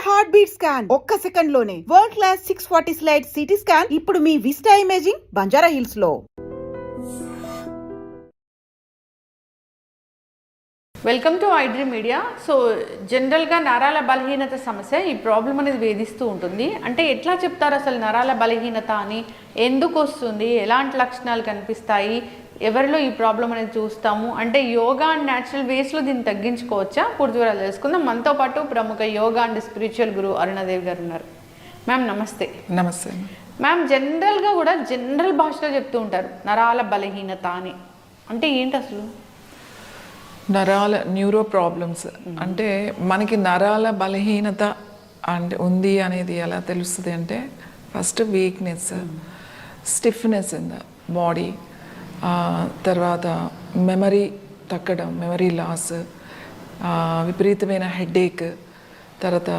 Heart beat scan ఒక్క second లోనే world class 640 slide CT scan ఇప్పుడు మీ విస్టా ఇమేజింగ్ బంజారా హిల్స్ లో. Welcome to iDream media. So జనరల్గా నరాల బలహీనత సమస్య ఈ ప్రాబ్లం అనేది వేధిస్తూ ఉంటుంది. అంటే ఎట్లా చెప్తారు అసలు నరాల బలహీనత అని, ఎందుకు వస్తుంది, ఎలాంటి లక్షణాలు కనిపిస్తాయి, ఎవరిలో ఈ ప్రాబ్లం అనేది చూస్తాము, అంటే యోగా అండ్ న్యాచురల్ వేస్లో దీన్ని తగ్గించుకోవచ్చా, పూర్తి వివరాలు తెలుసుకుందాం. మనతో పాటు ప్రముఖ యోగా అండ్ స్పిరిచువల్ గురువు అరుణాదేవి గారు ఉన్నారు. మ్యామ్ నమస్తే. నమస్తే మ్యామ్. జనరల్గా కూడా జనరల్ భాషలో చెప్తూ ఉంటారు నరాల బలహీనత అని, అంటే ఏంటి అసలు? నరాల న్యూరో ప్రాబ్లమ్స్ అంటే మనకి నరాల బలహీనత అంటే ఉంది అనేది ఎలా తెలుస్తుంది అంటే first weakness, stiffness in the body, తర్వాత మెమరీ తగ్గడం, మెమరీ లాస్, విపరీతమైన హెడేక్, తర్వాత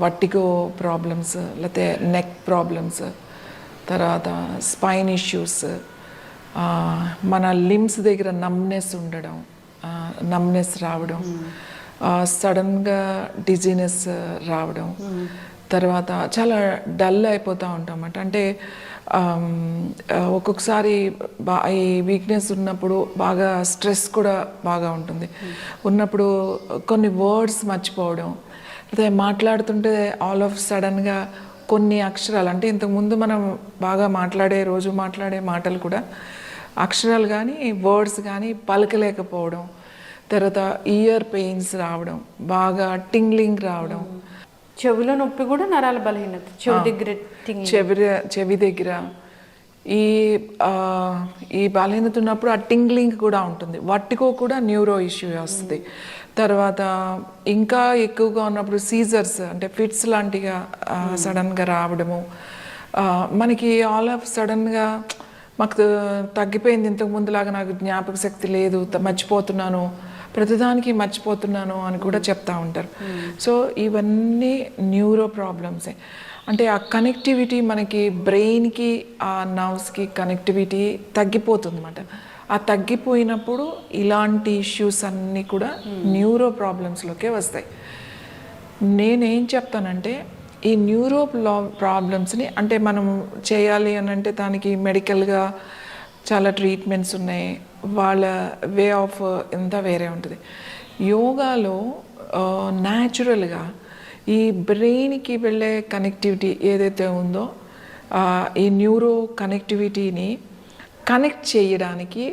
వర్టిగో ప్రాబ్లమ్స్, లేకపోతే నెక్ ప్రాబ్లమ్స్, తర్వాత స్పైన్ ఇష్యూస్, మన లిమ్స్ దగ్గర నమ్నెస్ ఉండడం, నమ్నెస్ రావడం, సడన్గా డిజీనెస్ రావడం, తర్వాత చాలా డల్ అయిపోతూ ఉంటాం అన్నమాట. అంటే ఒక్కొక్కసారి ఈ వీక్నెస్ ఉన్నప్పుడు బాగా స్ట్రెస్ కూడా బాగా ఉంటుంది. ఉన్నప్పుడు కొన్ని వర్డ్స్ మర్చిపోవడం, అదే మాట్లాడుతుంటే ఆల్ ఆఫ్ సడన్గా కొన్ని అక్షరాలు, అంటే ఇంతకుముందు మనం బాగా రోజు మాట్లాడే మాటలు కూడా అక్షరాలు కానీ వర్డ్స్ కానీ పలకలేకపోవడం, తర్వాత ఇయర్ పెయిన్స్ రావడం, బాగా టింగ్లింగ్ రావడం, చెవిలో నొప్పి కూడా నరాల బలహీనత, చెవి దగ్గర ఈ బలహీనత ఉన్నప్పుడు ఆ టింగ్లింగ్ కూడా ఉంటుంది. వర్టిగో కూడా న్యూరో ఇష్యూ వస్తుంది. తర్వాత ఇంకా ఎక్కువగా ఉన్నప్పుడు సీజర్స్ అంటే ఫిట్స్ లాంటిగా సడన్గా రావడము, మనకి ఆల్ ఆఫ్ సడన్గా మాకు తగ్గిపోయింది, ఇంతకు ముందులాగా నాకు జ్ఞాపక శక్తి లేదు, మర్చిపోతున్నాను, ప్రతిదానికి మర్చిపోతున్నాను అని కూడా చెప్తా ఉంటారు. సో ఇవన్నీ న్యూరో ప్రాబ్లమ్సే. అంటే ఆ కనెక్టివిటీ మనకి బ్రెయిన్కి ఆ నర్వ్స్కి కనెక్టివిటీ తగ్గిపోతుంది అన్నమాట. ఆ తగ్గిపోయినప్పుడు ఇలాంటి ఇష్యూస్ అన్నీ కూడా న్యూరో ప్రాబ్లమ్స్లోకే వస్తాయి. నేనేం చెప్తానంటే ఈ న్యూరో ప్రాబ్లమ్స్ని అంటే మనం చేయాలి అని అంటే దానికి మెడికల్గా చాలా ట్రీట్మెంట్స్ ఉన్నాయి, వాళ్ళ వే ఆఫ్ ఎంత వేరే ఉంటుంది. యోగాలో న్యాచురల్గా ఈ బ్రెయిన్కి వెళ్ళే కనెక్టివిటీ ఏదైతే ఉందో ఈ న్యూరో కనెక్టివిటీని కనెక్ట్ చేయడానికి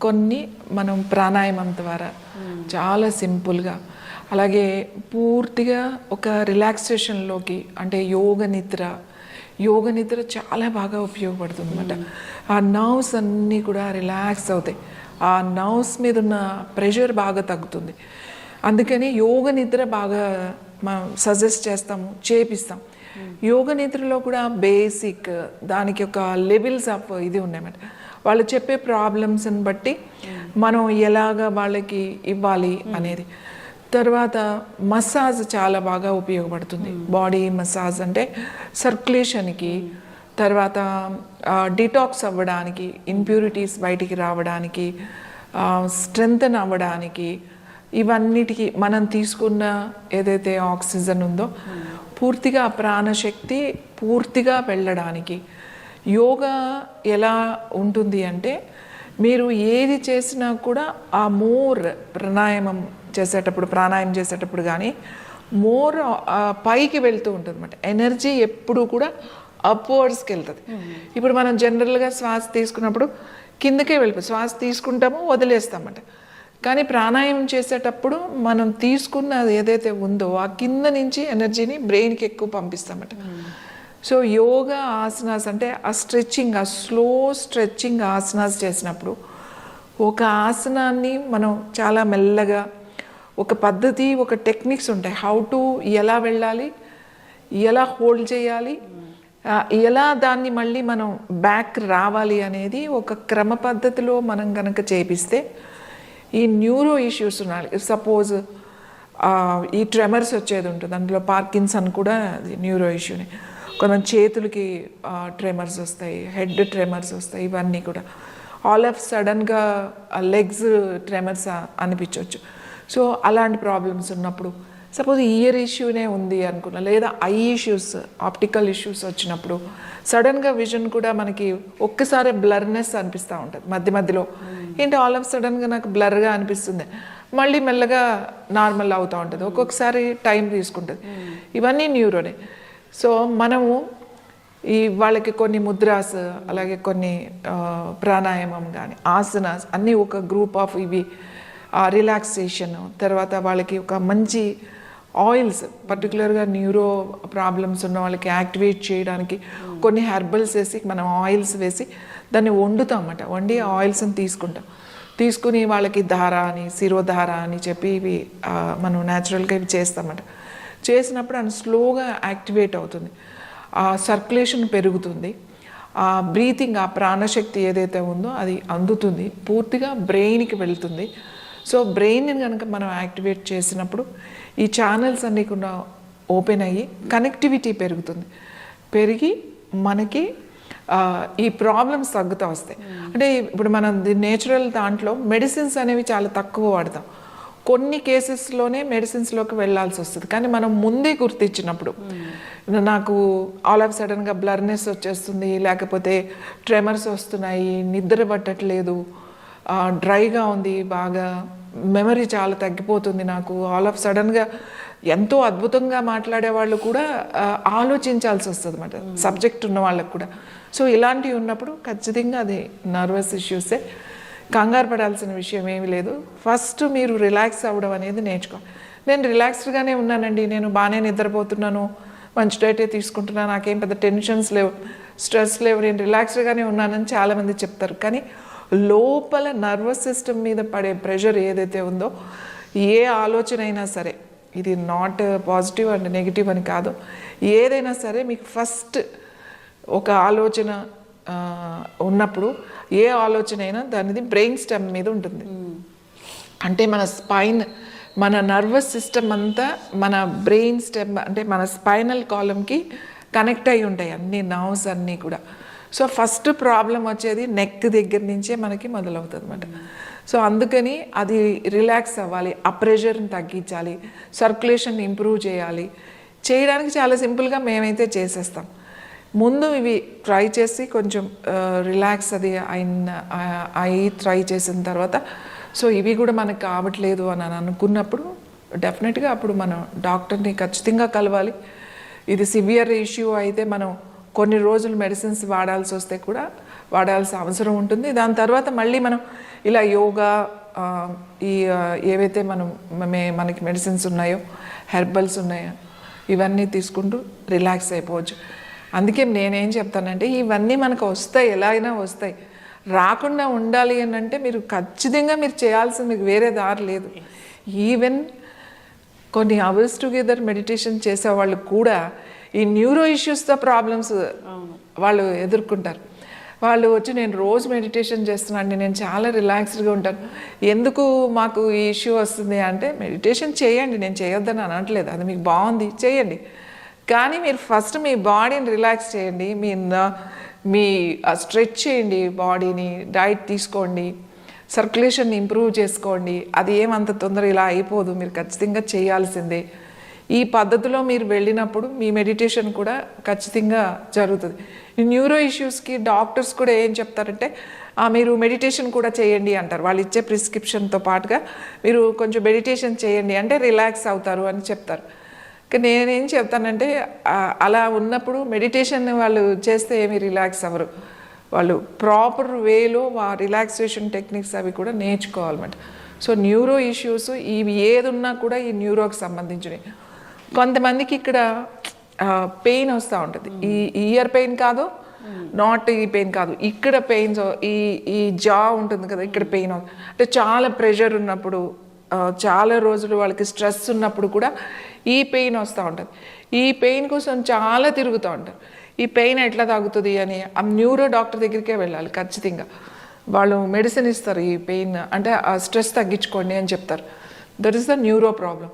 కొన్ని మనం ప్రాణాయామం ద్వారా చాలా సింపుల్గా, అలాగే పూర్తిగా ఒక రిలాక్సేషన్లోకి, అంటే యోగ నిద్ర చాలా బాగా ఉపయోగపడుతుంది అన్నమాట. ఆ నర్వ్స్ అన్నీ కూడా రిలాక్స్ అవుతాయి, ఆ నర్వ్స్ మీద ఉన్న ప్రెషర్ బాగా తగ్గుతుంది. అందుకని యోగ నిద్ర బాగా మనం సజెస్ట్ చేస్తాము, చేపిస్తాం. యోగ నిద్రలో కూడా బేసిక్ దానికి ఒక లెవెల్స్ ఆఫ్ ఇది ఉన్నాయన్నమాట. వాళ్ళు చెప్పే ప్రాబ్లమ్స్ని బట్టి మనం ఎలాగ వాళ్ళకి ఇవ్వాలి అనేది. తర్వాత మసాజ్ చాలా బాగా ఉపయోగపడుతుంది. బాడీ మసాజ్ అంటే సర్క్యులేషన్కి, తర్వాత డిటాక్స్ అవ్వడానికి, ఇంప్యూరిటీస్ బయటికి రావడానికి, స్ట్రెంగ్తన్ అవ్వడానికి, ఇవన్నిటికీ మనం తీసుకున్న ఏదైతే ఆక్సిజన్ ఉందో పూర్తిగా ప్రాణశక్తి పూర్తిగా వెళ్ళడానికి. యోగా ఎలా ఉంటుంది అంటే మీరు ఏది చేసినా కూడా ఆ మోర్ ప్రాణాయామం చేసేటప్పుడు కానీ మోర్ పైకి వెళ్తూ ఉంటుంది అన్నమాట. ఎనర్జీ ఎప్పుడు కూడా అప్వర్డ్స్కి వెళ్తుంది. ఇప్పుడు మనం జనరల్గా శ్వాస తీసుకున్నప్పుడు కిందకే వెళ్ళిపోయి శ్వాస తీసుకుంటామో వదిలేస్తామన్నమాట. కానీ ప్రాణాయామం చేసేటప్పుడు మనం తీసుకున్నది ఏదైతే ఉందో ఆ కింద నుంచి ఎనర్జీని బ్రెయిన్కి ఎక్కువ పంపిస్తామన్నమాట. సో యోగా ఆసనాస్ అంటే ఆ స్ట్రెచ్చింగ్, ఆ స్లో స్ట్రెచ్చింగ్ ఆసనాస్ చేసినప్పుడు ఒక ఆసనాన్ని మనం చాలా మెల్లగా ఒక పద్ధతి, ఒక టెక్నిక్స్ ఉంటాయి. హౌ టు ఎలా వెళ్ళాలి, ఎలా హోల్డ్ చేయాలి, ఎలా దాన్ని మళ్ళీ మనం బ్యాక్ రావాలి అనేది ఒక క్రమ పద్ధతిలో మనం కనుక చేపిస్తే ఈ న్యూరో ఇష్యూస్ ఉన్నాయి. సపోజ్ ఈ ట్రెమర్స్ వచ్చేది ఉంటుంది, అందులో పార్కిన్సన్ కూడా అది న్యూరో ఇష్యూనే. కొంతమంది చేతులకి ట్రెమర్స్ వస్తాయి, హెడ్ ట్రెమర్స్ వస్తాయి, ఇవన్నీ కూడా ఆల్ ఆఫ్ సడన్గా లెగ్స్ ట్రెమర్స్ అనిపించవచ్చు. సో అలాంటి ప్రాబ్లమ్స్ ఉన్నప్పుడు సపోజ్ ఇయర్ ఇష్యూనే ఉంది అనుకున్నా, లేదా ఐ ఇష్యూస్, ఆప్టికల్ ఇష్యూస్ వచ్చినప్పుడు సడన్గా విజన్ కూడా మనకి ఒక్కసారి బ్లర్నెస్ అనిపిస్తూ ఉంటుంది మధ్య మధ్యలో. ఏంటి ఆల్ ఆఫ్ సడన్గా నాకు బ్లర్గా అనిపిస్తుంది, మళ్ళీ మెల్లగా నార్మల్ అవుతూ ఉంటుంది, ఒక్కొక్కసారి టైం తీసుకుంటుంది. ఇవన్నీ న్యూరోనే. సో మనము వాళ్ళకి కొన్ని ముద్రాస్, అలాగే కొన్ని ప్రాణాయామం కానీ ఆసనాస్ అన్నీ ఒక గ్రూప్ ఆఫ్ ఇవి, రిలాక్సేషన్, తర్వాత వాళ్ళకి ఒక మంచి ఆయిల్స్, పర్టికులర్గా న్యూరో ప్రాబ్లమ్స్ ఉన్న వాళ్ళకి యాక్టివేట్ చేయడానికి కొన్ని హెర్బల్స్ వేసి మనం ఆయిల్స్ వేసి దాన్ని వండుతామన్నమాట. వండి ఆ ఆయిల్స్ని తీసుకుని వాళ్ళకి ధార అని, శిరోధార అని చెప్పి ఇవి మనం న్యాచురల్గా ఇవి చేస్తామన్నమాట. చేసినప్పుడు అది స్లోగా యాక్టివేట్ అవుతుంది, ఆ సర్క్యులేషన్ పెరుగుతుంది, ఆ బ్రీతింగ్, ఆ ప్రాణశక్తి ఏదైతే ఉందో అది అందుతుంది, పూర్తిగా బ్రెయిన్కి వెళ్తుంది. సో బ్రెయిన్ని కనుక మనం యాక్టివేట్ చేసినప్పుడు ఈ ఛానల్స్ అన్నీ కూడా ఓపెన్ అయ్యి కనెక్టివిటీ పెరిగి మనకి ఈ ప్రాబ్లమ్స్ తగ్గుతూ వస్తాయి. అంటే ఇప్పుడు మనం నేచురల్ దాంట్లో మెడిసిన్స్ అనేవి చాలా తక్కువ వాడతాం, కొన్ని కేసెస్లోనే మెడిసిన్స్లోకి వెళ్ళాల్సి వస్తుంది. కానీ మనం ముందే గుర్తించినప్పుడు, నాకు ఆల్ ఆఫ్ సడన్గా బ్లర్నెస్ వచ్చేస్తుంది, లేకపోతే ట్రెమర్స్ వస్తున్నాయి, నిద్ర పట్టట్లేదు, డ్రైగా ఉంది, బాగా మెమరీ చాలా తగ్గిపోతుంది, నాకు ఆల్ ఆఫ్ సడన్గా ఎంతో అద్భుతంగా మాట్లాడే వాళ్ళు కూడా ఆలోచించాల్సి వస్తుంది అన్నమాట, సబ్జెక్ట్ ఉన్న వాళ్ళకు కూడా. సో ఇలాంటివి ఉన్నప్పుడు ఖచ్చితంగా అది నర్వస్ ఇష్యూసే. కంగారు పడాల్సిన విషయం ఏమీ లేదు. ఫస్ట్ మీరు రిలాక్స్ అవ్వడం అనేది నేర్చుకోవాలి. నేను రిలాక్స్డ్గానే ఉన్నానండి, నేను బాగానే నిద్రపోతున్నాను, మంచి డైటే తీసుకుంటున్నాను, నాకేం పెద్ద టెన్షన్స్ లేవు, స్ట్రెస్ లేవు, నేను రిలాక్స్డ్గానే ఉన్నానని చాలామంది చెప్తారు. కానీ లోపల నర్వస్ సిస్టమ్ మీద పడే ప్రెషర్ ఏదైతే ఉందో, ఏ ఆలోచన అయినా సరే, ఇది నాట్ పాజిటివ్ అండ్ నెగిటివ్ అని కాదు, ఏదైనా సరే మీకు ఫస్ట్ ఒక ఆలోచన ఉన్నప్పుడు ఏ ఆలోచన అయినా దానిది బ్రెయిన్ స్టెమ్ మీద ఉంటుంది. అంటే మన స్పైన్, మన నర్వస్ సిస్టమ్ అంతా మన బ్రెయిన్ స్టెమ్, అంటే మన స్పైనల్ కాలంకి కనెక్ట్ అయి ఉంటాయి అన్ని నర్వ్స్ అన్నీ కూడా. సో ఫస్ట్ ప్రాబ్లం వచ్చేది నెక్ దగ్గర నుంచే మనకి మొదలవుతుంది అన్నమాట. సో అందుకని అది రిలాక్స్ అవ్వాలి, ఆ ప్రెషర్ని తగ్గించాలి, సర్క్యులేషన్ ఇంప్రూవ్ చేయడానికి చాలా సింపుల్గా మేమైతే చేసేస్తాం. ముందు ఇవి ట్రై చేసి కొంచెం రిలాక్స్ అది అయి ట్రై చేసిన తర్వాత, సో ఇవి కూడా మనకు కావట్లేదు అని అనుకున్నప్పుడు డెఫినెట్గా అప్పుడు మనం డాక్టర్ని ఖచ్చితంగా కలవాలి. ఇది సివియర్ ఇష్యూ అయితే మనం కొన్ని రోజులు మెడిసిన్స్ వాడాల్సి వస్తే కూడా వాడాల్సిన అవసరం ఉంటుంది. దాని తర్వాత మళ్ళీ మనం ఇలా యోగా, ఈ ఏవైతే మనకి మెడిసిన్స్ ఉన్నాయో, హెర్బల్స్ ఉన్నాయో, ఇవన్నీ తీసుకుంటూ రిలాక్స్ అయిపోవచ్చు. అందుకే నేనేం చెప్తానంటే, ఇవన్నీ మనకు వస్తాయి, ఎలా అయినా వస్తాయి. రాకుండా ఉండాలి అని అంటే మీరు ఖచ్చితంగా మీరు చేయాల్సింది, మీకు వేరే దారి లేదు. ఈవెన్ కొన్ని అవర్స్ టుగెదర్ మెడిటేషన్ చేసేవాళ్ళు కూడా ఈ న్యూరో ఇష్యూస్తో ప్రాబ్లమ్స్ వాళ్ళు ఎదుర్కొంటారు. వాళ్ళు వచ్చి నేను రోజు మెడిటేషన్ చేస్తున్నాను, నేను చాలా రిలాక్స్డ్గా ఉంటాను, ఎందుకు మాకు ఈ ఇష్యూ వస్తుంది అంటే, మెడిటేషన్ చేయండి, నేను చేయొద్దని అనట్లేదు, అది మీకు బాగుంది చేయండి, కానీ మీరు ఫస్ట్ మీ బాడీని రిలాక్స్ చేయండి, మీ స్ట్రెచ్ చేయండి బాడీని, డైట్ తీసుకోండి, సర్క్యులేషన్ ఇంప్రూవ్ చేసుకోండి. అది ఏమంత తొందర ఇలా అయిపోదు, మీరు ఖచ్చితంగా చేయాల్సిందే. ఈ పద్ధతిలో మీరు వెళ్ళినప్పుడు మీ మెడిటేషన్ కూడా ఖచ్చితంగా జరుగుతుంది. ఈ న్యూరో ఇష్యూస్కి డాక్టర్స్ కూడా ఏం చెప్తారంటే, మీరు మెడిటేషన్ కూడా చేయండి అంటారు. వాళ్ళు ఇచ్చే ప్రిస్క్రిప్షన్తో పాటుగా మీరు కొంచెం మెడిటేషన్ చేయండి అంటే రిలాక్స్ అవుతారు అని చెప్తారు. కానీ నేనేం చెప్తానంటే, అలా ఉన్నప్పుడు మెడిటేషన్ వాళ్ళు చేస్తే ఏమీ రిలాక్స్ అవ్వరు. వాళ్ళు ప్రాపర్ వేలో రిలాక్సేషన్ టెక్నిక్స్ అవి కూడా నేర్చుకోవాలన్నమాట. సో న్యూరో ఇష్యూస్ ఇవి ఏది ఉన్నా కూడా ఈ న్యూరోకి సంబంధించినవి. కొంతమందికి ఇక్కడ పెయిన్ వస్తూ ఉంటుంది, ఈ ఇయర్ పెయిన్ కాదు, నాట్ ఈ పెయిన్ కాదు, ఇక్కడ పెయిన్స్, ఈ జా ఉంటుంది కదా, ఇక్కడ పెయిన్ అంటే చాలా ప్రెషర్ ఉన్నప్పుడు, చాలా రోజులు వాళ్ళకి స్ట్రెస్ ఉన్నప్పుడు కూడా ఈ పెయిన్ వస్తూ ఉంటుంది. ఈ పెయిన్ కోసం చాలా తిరుగుతూ ఉంటారు. ఈ పెయిన్ ఎట్లా తగ్గుతుంది అని ఆ న్యూరో డాక్టర్ దగ్గరికే వెళ్ళాలి ఖచ్చితంగా. వాళ్ళు మెడిసిన్ ఇస్తారు, ఈ పెయిన్ అంటే ఆ స్ట్రెస్ తగ్గించుకోండి అని చెప్తారు. That is the neuro problem.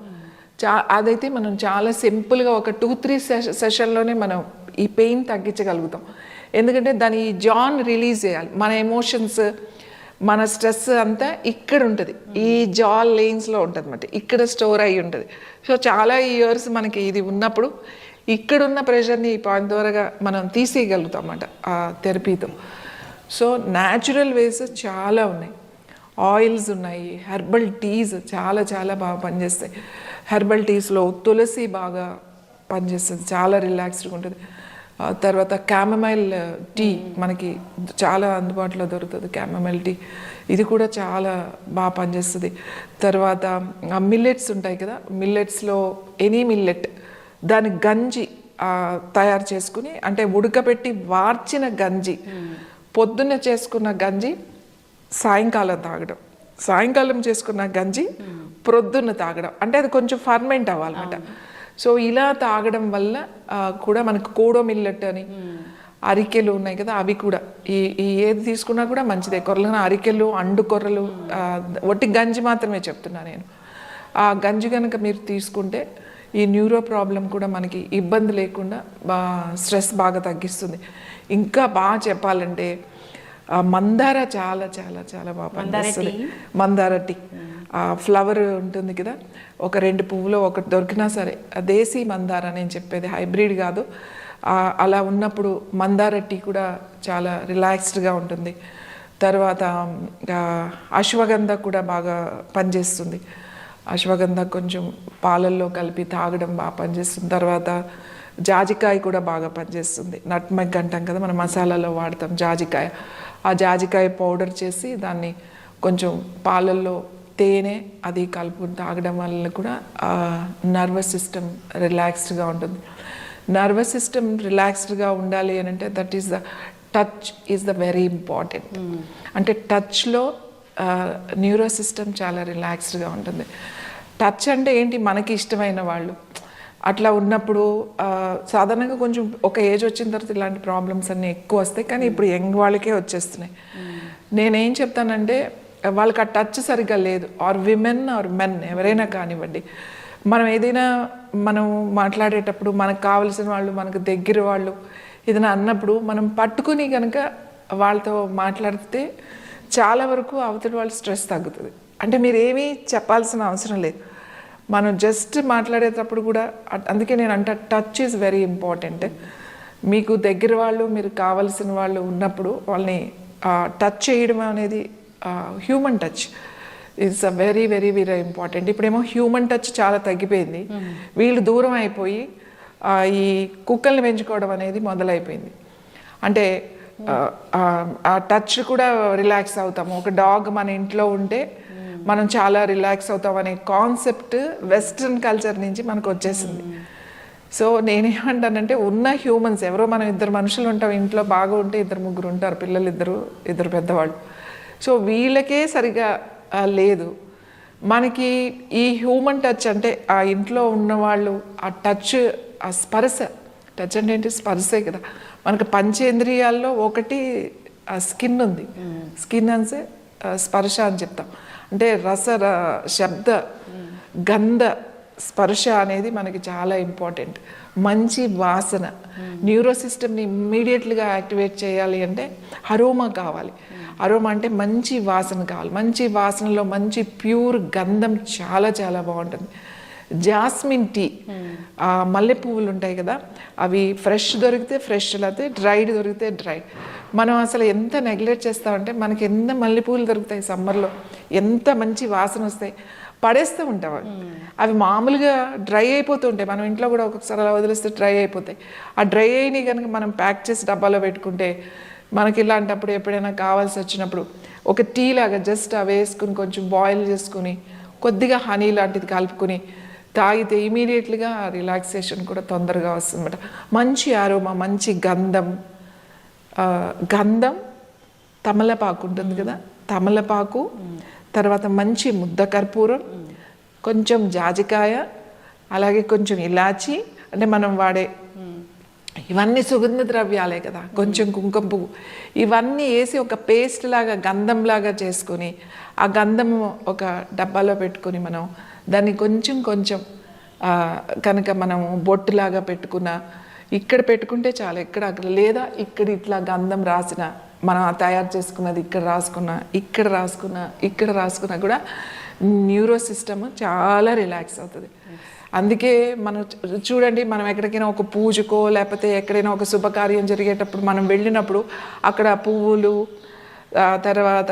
అదైతే మనం చాలా సింపుల్గా ఒక 2-3 సెషన్లోనే మనం ఈ పెయిన్ తగ్గించగలుగుతాం. ఎందుకంటే దాని జాన్ రిలీజ్ చేయాలి, మన ఎమోషన్స్, మన స్ట్రెస్ అంతా ఇక్కడ ఉంటుంది, ఈ జా లేన్స్లో ఉంటుంది అన్నమాట, ఇక్కడ స్టోర్ అయ్యి ఉంటుంది. సో చాలా ఇయర్స్ మనకి ఇది ఉన్నప్పుడు ఇక్కడున్న ప్రెషర్ని ఈ పాయింట్ ద్వారా మనం తీసేయగలుగుతాం అన్నమాట ఆ థెరపీతో. సో న్యాచురల్ వేస్ చాలా ఉన్నాయి, ఆయిల్స్ ఉన్నాయి, హెర్బల్ టీస్ చాలా చాలా బాగా పనిచేస్తాయి. హెర్బల్ టీస్లో తులసి బాగా పనిచేస్తుంది, చాలా రిలాక్స్డ్గా ఉంటుంది. తర్వాత క్యామమైల్ టీ మనకి చాలా అందుబాటులో దొరుకుతుంది, క్యామమైల్ టీ ఇది కూడా చాలా బాగా పనిచేస్తుంది. తర్వాత మిల్లెట్స్ ఉంటాయి కదా, మిల్లెట్స్లో ఎనీ మిల్లెట్ దాని గంజి తయారు చేసుకుని, అంటే ఉడకబెట్టి వార్చిన గంజి, పొద్దున్న చేసుకున్న గంజి సాయంకాలం తాగడం, సాయంకాలం చేసుకున్న గంజి ప్రొద్దున్న తాగడం, అంటే అది కొంచెం ఫర్మెంట్ అవ్వాలన్నమాట. సో ఇలా తాగడం వల్ల కూడా మనకు కోడో మిల్లెట్ అని అరికెలు ఉన్నాయి కదా, అవి కూడా ఈ ఏది తీసుకున్నా కూడా మంచిదే. కొర్రలు అరికెలు, అండు కొర్రలు, ఒట్టి గంజి మాత్రమే చెప్తున్నా నేను. ఆ గంజి కనుక మీరు తీసుకుంటే ఈ న్యూరో ప్రాబ్లం కూడా మనకి ఇబ్బంది లేకుండా స్ట్రెస్ బాగా తగ్గిస్తుంది. ఇంకా బాగా చెప్పాలంటే మందార చాలా చాలా చాలా బాగా పనిచేస్తుంది. మందార టీ ఫ్లవర్ ఉంటుంది కదా, ఒక 2 పువ్వులు ఒకటి దొరికినా సరే, దేశీ మందార నేను చెప్పేది, హైబ్రిడ్ కాదు. అలా ఉన్నప్పుడు మందార టీ కూడా చాలా రిలాక్స్డ్గా ఉంటుంది. తర్వాత అశ్వగంధ కూడా బాగా పనిచేస్తుంది. అశ్వగంధ కొంచెం పాలల్లో కలిపి తాగడం బాగా పనిచేస్తుంది. తర్వాత జాజికాయ కూడా బాగా పనిచేస్తుంది. నట్మెగ్ అంటాం కదా, మన మసాలాలో వాడతాం జాజికాయ. ఆ జాజికాయ పౌడర్ చేసి దాన్ని కొంచెం పాలల్లో తేనె అది కలుపుకుని తాగడం వల్ల కూడా నర్వస్ సిస్టమ్ రిలాక్స్డ్గా ఉంటుంది. నర్వస్ సిస్టమ్ రిలాక్స్డ్గా ఉండాలి అని అంటే that is the touch is the very important. అంటే టచ్లో న్యూరో సిస్టమ్ చాలా రిలాక్స్డ్గా ఉంటుంది. టచ్ అంటే ఏంటి, మనకి ఇష్టమైన వాళ్ళు అట్లా ఉన్నప్పుడు సాధారణంగా కొంచెం ఒక ఏజ్ వచ్చిన తర్వాత ఇలాంటి ప్రాబ్లమ్స్ అన్నీ ఎక్కువ వస్తాయి, కానీ ఇప్పుడు యంగ్ వాళ్ళకే వచ్చేస్తున్నాయి. నేనేం చెప్తానంటే వాళ్ళకి ఆ టచ్ సరిగ్గా లేదు, ఆర్ విమెన్ ఆర్ మెన్ ఎవరైనా కానివ్వండి, మనం ఏదైనా మనం మాట్లాడేటప్పుడు మనకు కావలసిన వాళ్ళు, మనకు దగ్గర వాళ్ళు ఏదైనా అన్నప్పుడు మనం పట్టుకుని కనుక వాళ్ళతో మాట్లాడితే చాలా వరకు అవతలి వాళ్ళ స్ట్రెస్ తగ్గుతుంది. అంటే మీరు ఏమీ చెప్పాల్సిన అవసరం లేదు, మనం జస్ట్ మాట్లాడేటప్పుడు కూడా. అందుకే నేను అంటే టచ్ ఈజ్ వెరీ ఇంపార్టెంట్. మీకు దగ్గర వాళ్ళు, మీరు కావలసిన వాళ్ళు ఉన్నప్పుడు వాళ్ళని టచ్ చేయడం అనేది human touch it's a very very very important. ఇప్పుడేమో హ్యూమన్ టచ్ చాలా తగ్గిపోయింది, వీళ్ళు దూరం అయిపోయి ఈ కుక్కల్ని పెంచుకోవడం అనేది మొదలైపోయింది. అంటే ఆ టచ్ కూడా రిలాక్స్ అవుతాము. ఒక డాగ్ మన ఇంట్లో ఉంటే మనం చాలా రిలాక్స్ అవుతాం అనే కాన్సెప్ట్ వెస్ట్రన్ కల్చర్ నుంచి మనకు వచ్చేసింది. సో నేనేమంటానంటే ఉన్న హ్యూమన్స్ ఎవరో, మనం 2 మనుషులు ఉంటాం ఇంట్లో, బాగా ఉంటే 2-3 ఉంటారు, పిల్లలు ఇద్దరు పెద్దవాళ్ళు. సో వీళ్ళకే సరిగా లేదు. మనకి ఈ హ్యూమన్ టచ్ అంటే ఆ ఇంట్లో ఉన్నవాళ్ళు ఆ టచ్, ఆ స్పర్శ, టచ్ అంటే ఏంటి, స్పర్శే కదా. మనకు పంచేంద్రియాల్లో ఒకటి స్కిన్ ఉంది, స్కిన్ అంటే స్పర్శ అని చెప్తాం. అంటే శబ్ద గంధ స్పర్శ అనేది మనకి చాలా ఇంపార్టెంట్. మంచి వాసన, న్యూరో సిస్టమ్ని ఇమ్మీడియట్గా యాక్టివేట్ చేయాలి అంటే అరోమా కావాలి. అరోమా అంటే మంచి వాసన కావాలి. మంచి వాసనలో మంచి ప్యూర్ గంధం చాలా చాలా బాగుంటుంది. జాస్మిన్ టీ, మల్లె పువ్వులు ఉంటాయి కదా, అవి ఫ్రెష్ దొరికితే ఫ్రెష్, లేకపోతే డ్రైడ్ దొరికితే డ్రైడ్. మనం అసలు ఎంత నెగ్లెక్ట్ చేస్తామంటే, మనకి ఎంత మల్లెపూలు దొరుకుతాయి సమ్మర్లో, ఎంత మంచి వాసన వస్తాయి, పడేస్తూ ఉంటాం అవి మామూలుగా డ్రై అయిపోతూ ఉంటాయి. మనం ఇంట్లో కూడా ఒక్కొక్కసారి అలా వదిలేస్తే డ్రై అయిపోతాయి. ఆ డ్రై అయినవి కనుక మనం ప్యాక్ చేసి డబ్బాలో పెట్టుకుంటే మనకి ఇలాంటప్పుడు ఎప్పుడైనా కావాల్సి వచ్చినప్పుడు ఒక టీ లాగా జస్ట్ అవి వేసుకుని కొంచెం బాయిల్ చేసుకుని కొద్దిగా హనీ లాంటిది కలుపుకుని తాగితే ఇమీడియట్లీగా రిలాక్సేషన్ కూడా తొందరగా వస్తుందన్నమాట. మంచి ఆరోమా, మంచి గంధం, తమలపాకు ఉంటుంది కదా, తమలపాకు, తర్వాత మంచి ముద్ద కర్పూరం, కొంచెం జాజికాయ, అలాగే కొంచెం ఇలాచి, అంటే మనం వాడే ఇవన్నీ సుగంధ ద్రవ్యాలే కదా, కొంచెం కుంకుమ పువ్వు, ఇవన్నీ వేసి ఒక పేస్ట్ లాగా గంధంలాగా చేసుకొని ఆ గంధము ఒక డబ్బాలో పెట్టుకొని మనం దాన్ని కొంచెం కొంచెం కనుక మనం బొట్టులాగా పెట్టుకున్న, ఇక్కడ పెట్టుకుంటే చాలా, ఎక్కడ అక్కడ, లేదా ఇక్కడ ఇట్లా గంధం రాసిన మనం తయారు చేసుకున్నది ఇక్కడ రాసుకున్నా కూడా న్యూరో సిస్టమ్ చాలా రిలాక్స్ అవుతుంది. అందుకే మనం చూడండి, మనం ఎక్కడికైనా ఒక పూజకో లేకపోతే ఎక్కడైనా ఒక శుభకార్యం జరిగేటప్పుడు మనం వెళ్ళినప్పుడు అక్కడ పువ్వులు, తర్వాత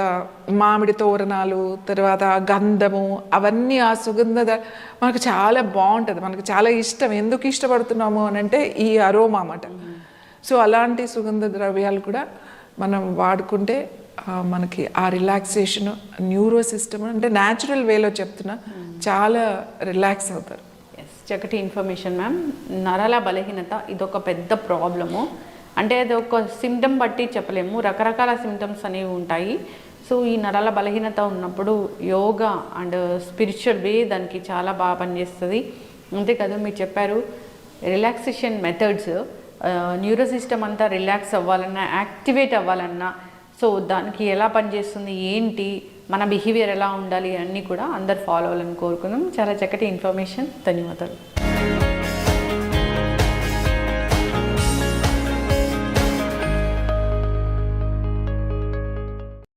మామిడి తోరణాలు, తర్వాత గంధము, అవన్నీ ఆ సుగంధ మనకు చాలా బాగుంటుంది, మనకు చాలా ఇష్టం. ఎందుకు ఇష్టపడుతున్నాము అని అంటే ఈ అరోమా అన్నమాట. సో అలాంటి సుగంధ ద్రవ్యాలు కూడా మనం వాడుకుంటే మనకి ఆ రిలాక్సేషన్, న్యూరో సిస్టమ్ అంటే న్యాచురల్ వేలో చెప్తున్నా, చాలా రిలాక్స్ అవుతారు. చక్కటి ఇన్ఫర్మేషన్ మ్యామ్. నరాల బలహీనత ఇదొక పెద్ద ప్రాబ్లము. అంటే అది ఒక సిమ్టమ్ బట్టి చెప్పలేము, రకరకాల సిమ్టమ్స్ అనేవి ఉంటాయి. సో ఈ నరాల బలహీనత ఉన్నప్పుడు యోగా అండ్ స్పిరిచువల్ వే దానికి చాలా బాగా పనిచేస్తుంది. అంతేకాదు మీరు చెప్పారు రిలాక్సేషన్ మెథడ్స్, న్యూరో సిస్టమ్ అంతా రిలాక్స్ అవ్వాలన్నా, యాక్టివేట్ అవ్వాలన్నా, సో దానికి ఎలా పనిచేస్తుంది, ఏంటి, మన బిహేవియర్ ఎలా ఉండాలి అన్నీ కూడా అందరు ఫాలో అవ్వాలని కోరుకుందాం. చాలా చక్కటి ఇన్ఫర్మేషన్. ధన్యవాదాలు.